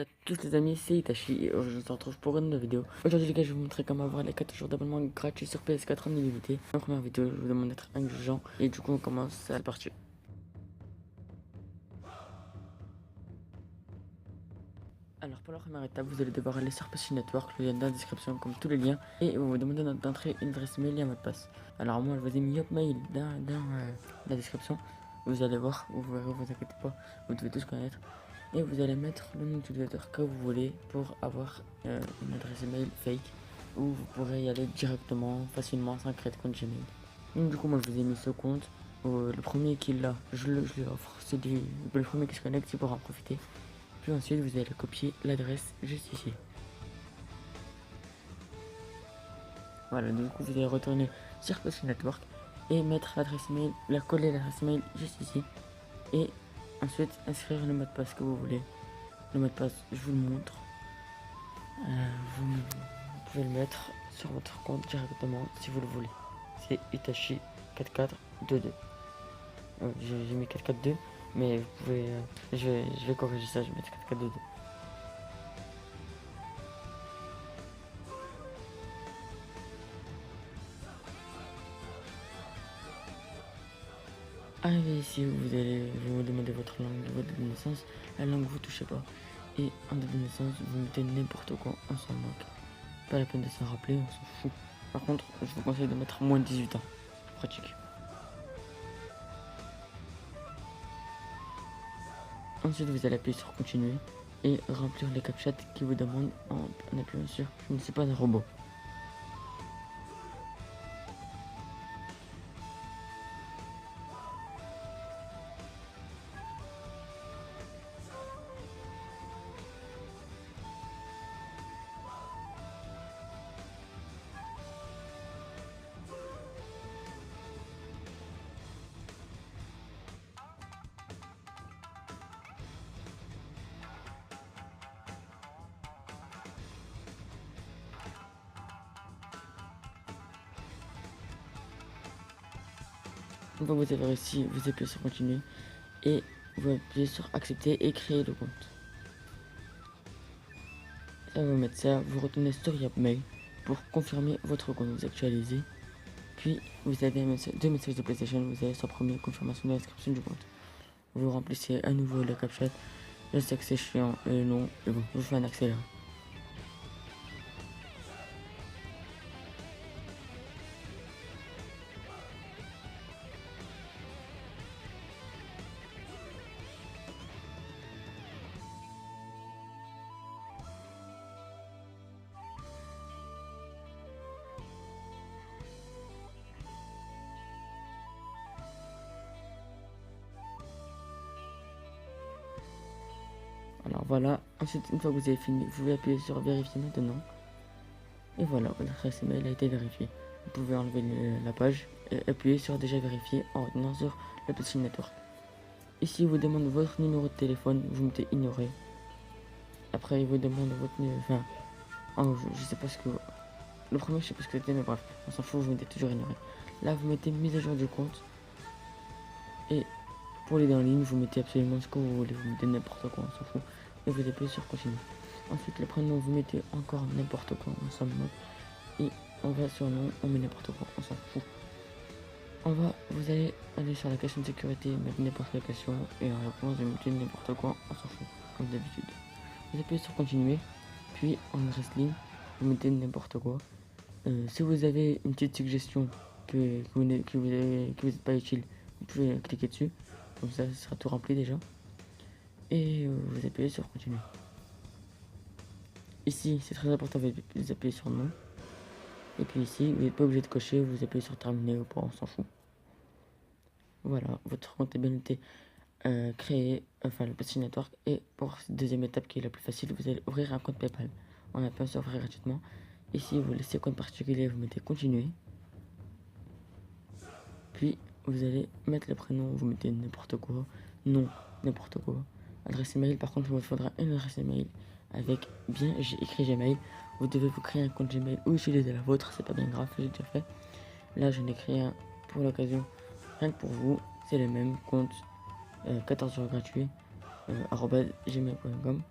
à tous les amis, c'est Itachi et je vous retrouve pour une nouvelle vidéo. Aujourd'hui les gars, je vais vous montrer comment avoir les 4 jours d'abonnement gratuits sur PS4 en illimité. Dans la première vidéo, je vous demande d'être indulgent et du coup on commence à la partie. Alors pour la première étape, vous allez devoir aller sur PC Network, le lien dans la description comme tous les liens, et vous demander d'entrer une adresse mail et un mot de passe. Alors moi je vous ai mis Hotmail dans la description, vous allez voir, vous verrez, vous inquiétez pas, vous devez tous connaître. Et vous allez mettre le nom d'utilisateur que vous voulez pour avoir une adresse email fake où vous pourrez y aller directement, facilement, sans créer de compte Gmail. Donc du coup moi je vous ai mis ce compte. Le premier qui l'a, je lui offre. Le premier qui se connecte, il pourra en profiter. Puis ensuite vous allez copier l'adresse juste ici. Voilà, du coup vous allez retourner sur PC Network et mettre l'adresse mail, coller l'adresse mail juste ici. Et ensuite inscrire le mot de passe que vous voulez. Le mot de passe, je vous le montre. Vous pouvez le mettre sur votre compte directement si vous le voulez. C'est Itachi 4422. J'ai mis 442, mais vous pouvez. Je vais corriger ça, je vais mettre 4422. Arrivé ici, vous allez vous demander votre langue, votre date de naissance. La langue vous touchez pas. Et en date de naissance, vous mettez n'importe quoi, on s'en moque. Pas la peine de s'en rappeler, on s'en fout. Par contre, je vous conseille de mettre moins de 18 ans. Pratique. Ensuite, vous allez appuyer sur continuer et remplir les captchas qui vous demandent en appuyant sur je ne suis pas un robot. Une fois que vous avez réussi, vous appuyez sur continuer et vous appuyez sur accepter et créer le compte. Ça va vous mettre ça, vous retournez sur Yapmail pour confirmer votre compte, vous actualisez. Puis vous avez deux messages de PlayStation, vous avez sur premier confirmation de l'inscription du compte. Vous remplissez à nouveau le captcha. Je sais que c'est chiant et non, mais bon, je vous fais un accéléré. Alors voilà, ensuite une fois que vous avez fini, vous pouvez appuyer sur vérifier maintenant. Et voilà, votre adresse email a été vérifiée. Vous pouvez enlever la page et appuyer sur déjà vérifié en retenant sur le petit network. Ici, il vous demande votre numéro de téléphone, vous mettez ignorer. Après, il vous demande votre numéro. Enfin, je sais pas ce que. Le premier, je sais pas ce que c'était, mais bref, on s'en fout, vous mettez toujours ignorer. Là, vous mettez mise à jour du compte. Et pour les en ligne, vous mettez absolument ce que vous voulez, vous mettez n'importe quoi, on s'en fout. Et vous appuyez sur continuer. Ensuite, le prénom, vous mettez encore n'importe quoi, on s'en moque. Et on va sur nom, on met n'importe quoi, on s'en fout. Vous allez aller sur la question de sécurité, mettre n'importe quelle question, et en réponse, vous mettez n'importe quoi, on s'en fout, comme d'habitude. Vous appuyez sur continuer, puis en adresse ligne, vous mettez n'importe quoi. Si vous avez une petite suggestion que vous n'êtes pas utile, vous pouvez cliquer dessus, comme ça, ce sera tout rempli déjà. Et vous appuyez sur continuer. Ici, c'est très important, vous appuyez sur non. Et puis ici, vous n'êtes pas obligé de cocher, vous appuyez sur terminer ou pas, on s'en fout. Voilà, votre compte est bien été créé, enfin le petit network. Et pour cette deuxième étape qui est la plus facile, vous allez ouvrir un compte PayPal. On appelle ça ouvrir gratuitement. Ici, vous laissez compte particulier, vous mettez continuer. Puis, vous allez mettre le prénom, vous mettez n'importe quoi, non, n'importe quoi. Adresse email, par contre, il vous faudra une adresse email avec bien, j'ai écrit Gmail. Vous devez vous créer un compte Gmail ou utiliser la vôtre, c'est pas bien grave, j'ai déjà fait. Là, j'en ai créé un pour l'occasion, rien que pour vous, c'est le même compte 14 jours gratuit, @gmail.com.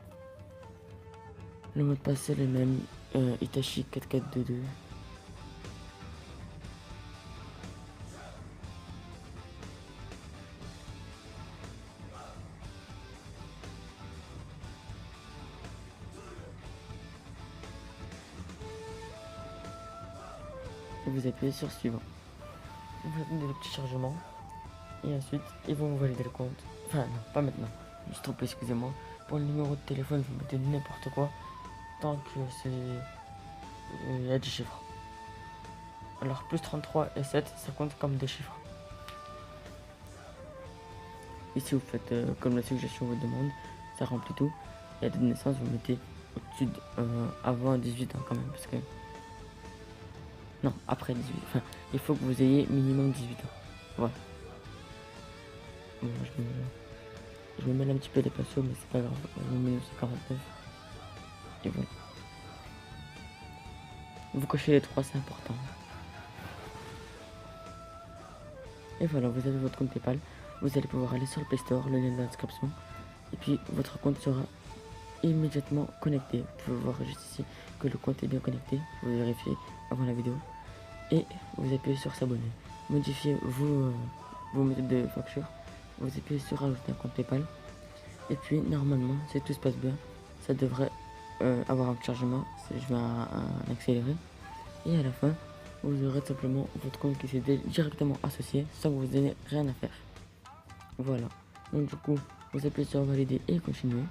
Le mot de passe c'est le même, Itachi 4422. Et vous appuyez sur suivant. Vous attendez le petit chargement. Et ensuite, ils vont vous valider le compte. Enfin, non, pas maintenant. Je me suis trompé, excusez-moi. Pour le numéro de téléphone, vous mettez n'importe quoi. Tant que c'est. Il y a 10 chiffres. Alors, plus 33 et 7, ça compte comme des chiffres. Ici, vous faites comme la suggestion vous demande. Ça remplit tout. Et la date de naissance, vous mettez au-dessus avant 18 ans quand même. Parce que. Non, après 18. Enfin, il faut que vous ayez minimum 18 ans. Voilà. Bon, je me mêle un petit peu les pinceaux, mais c'est pas grave. On met 1949. Et voilà. Vous cochez les trois, c'est important. Et voilà, vous avez votre compte PayPal. Vous allez pouvoir aller sur le Play Store, le lien dans la description. Et puis votre compte sera immédiatement connecté. Vous pouvez voir juste ici que le compte est bien connecté. Vous pouvez vérifier avant la vidéo. Et vous appuyez sur s'abonner. Modifiez vos méthodes de facture. Vous appuyez sur rajouter un compte PayPal. Et puis normalement, si tout se passe bien, ça devrait avoir un chargement. Je vais en accélérer. Et à la fin, vous aurez simplement votre compte qui s'est directement associé sans que vous n'ayez rien à faire. Voilà. Donc du coup, vous appuyez sur valider et continuer.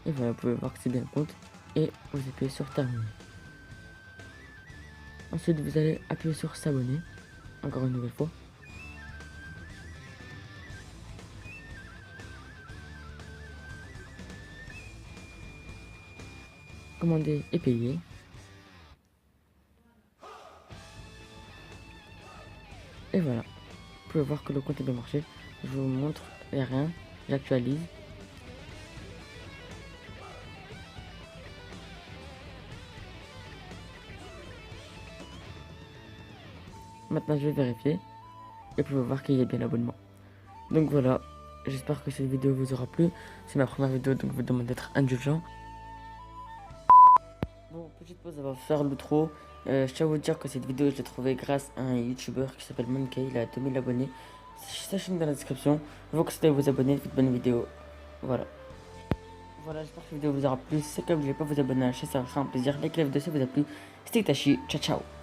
Et voilà, vous pouvez voir que c'est bien le compte. Et vous appuyez sur terminer. Ensuite, vous allez appuyer sur s'abonner. Encore une nouvelle fois. Commander et payer. Et voilà. Vous pouvez voir que le compte est bien marché. Je vous montre, il n'y a rien. J'actualise. Maintenant, je vais vérifier. Et vous pouvez voir qu'il y a bien l'abonnement. Donc voilà. J'espère que cette vidéo vous aura plu. C'est ma première vidéo, donc je vous demande d'être indulgent. Bon, petite pause, on va faire l'outro. Je tiens à vous dire que cette vidéo, je l'ai trouvée grâce à un youtubeur qui s'appelle Monkey. Il a 2000 abonnés. Sa chaîne dans la description. Je vous conseille de vous abonner. Faites bonne vidéo. Voilà. Voilà, j'espère que cette vidéo vous aura plu. Si c'est comme, n'oubliez pas de vous abonner à la chaîne, ça sera un plaisir. Like la vidéo si ça vous a plu. C'était Itachi. Ciao, ciao.